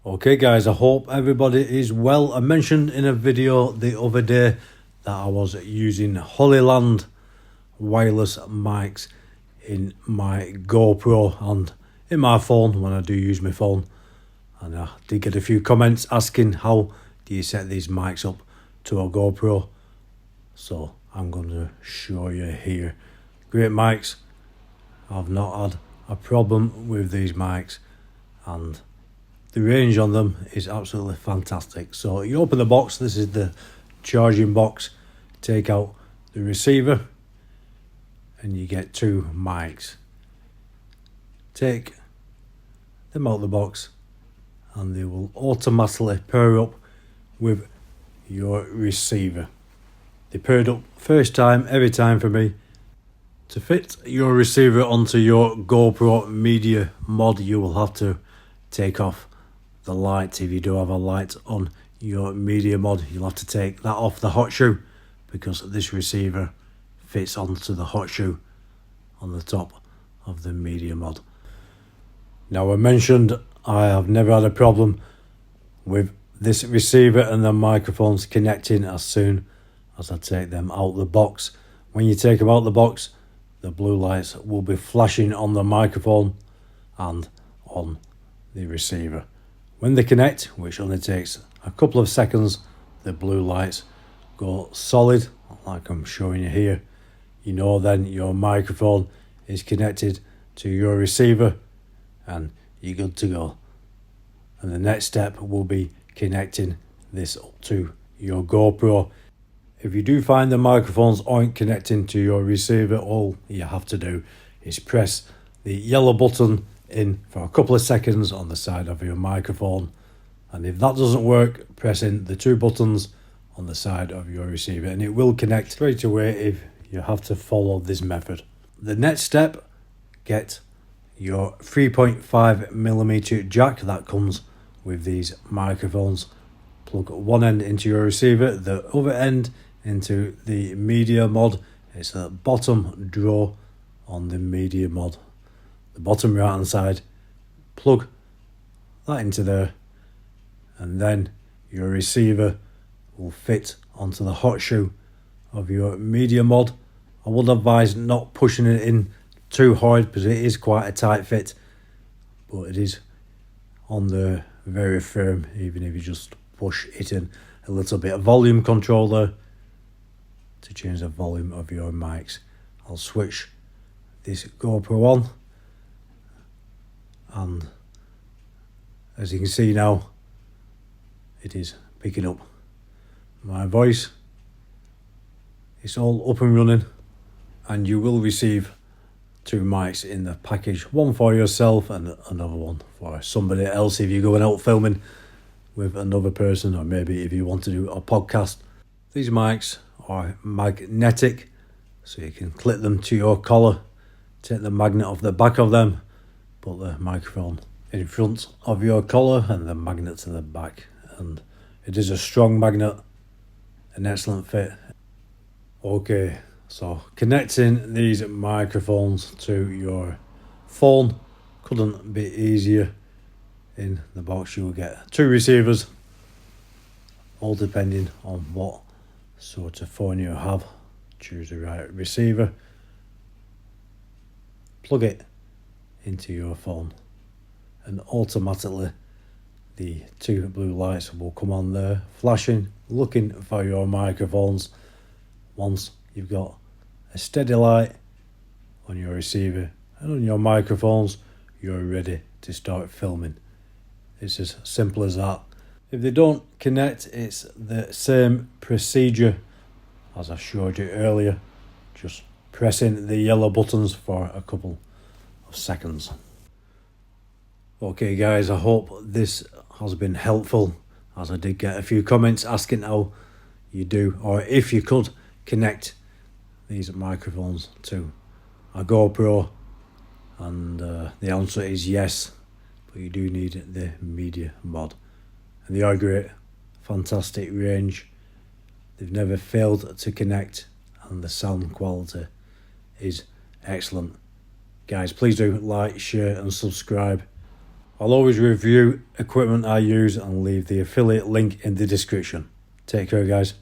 Okay guys, I hope everybody is well. I mentioned in a video the other day that I was using Hollyland wireless mics in my GoPro and in my phone when I do use my phone. And I did get a few comments asking how do you set these mics up to a GoPro. So I'm going to show you here. Great mics. I've not had a problem with these mics and the range on them is absolutely fantastic. So you open the box, this is the charging box, take out the receiver and you get two mics. Take them out of the box and they will automatically pair up with your receiver. They paired up first time, every time for me. To fit your receiver onto your GoPro media mod, you will have to take off the light. If you do have a light on your media mod, you'll have to take that off the hot shoe because this receiver fits onto the hot shoe on the top of the media mod. Now, I mentioned I have never had a problem with this receiver and the microphones connecting as soon as I take them out the box. When you take them out the box, the blue lights will be flashing on the microphone and on the receiver. When they connect, which only takes a couple of seconds, the blue lights go solid, like I'm showing you here. You know then your microphone is connected to your receiver and you're good to go. And the next step will be connecting this up to your GoPro. If you do find the microphones aren't connecting to your receiver, all you have to do is press the yellow button in for a couple of seconds on the side of your microphone, and if that doesn't work, press in the two buttons on the side of your receiver and it will connect straight away if you have to follow this method. The next step, get your 3.5mm jack that comes with these microphones. Plug one end into your receiver, the other end into the media mod. It's the bottom drawer on the media mod, the bottom right hand side. Plug that into there and then your receiver will fit onto the hot shoe of your media mod. I would advise not pushing it in too hard because it is quite a tight fit, but it is on there very firm even if you just push it in a little bit. A volume controller to change the volume of your mics. I'll switch this GoPro on and as you can see now it is picking up my voice. It's all up and running and you will receive two mics in the package, one for yourself and another one for somebody else if you're going out filming with another person, or maybe if you want to do a podcast. These mics are magnetic, so you can clip them to your collar, take the magnet off the back of them, put the microphone in front of your collar and the magnet to the back, and it is a strong magnet, an excellent fit. Okay, so connecting these microphones to your phone couldn't be easier. In the box you will get two receivers, all depending on what sort of phone you have. Choose the right receiver, plug it into your phone and automatically the two blue lights will come on there flashing, looking for your microphones. Once you've got a steady light on your receiver and on your microphones, you're ready to start filming. It's as simple as that. If they don't connect, it's the same procedure as I showed you earlier. Just pressing the yellow buttons for a couple of seconds. Okay guys, I hope this has been helpful, as I did get a few comments asking how you do, or if you could connect these microphones to a GoPro, and the answer is yes, but you do need the media mod. And they are great, fantastic range. They've never failed to connect and the sound quality is excellent. Guys, please do like, share and subscribe. I'll always review equipment I use and leave the affiliate link in the description. Take care, guys.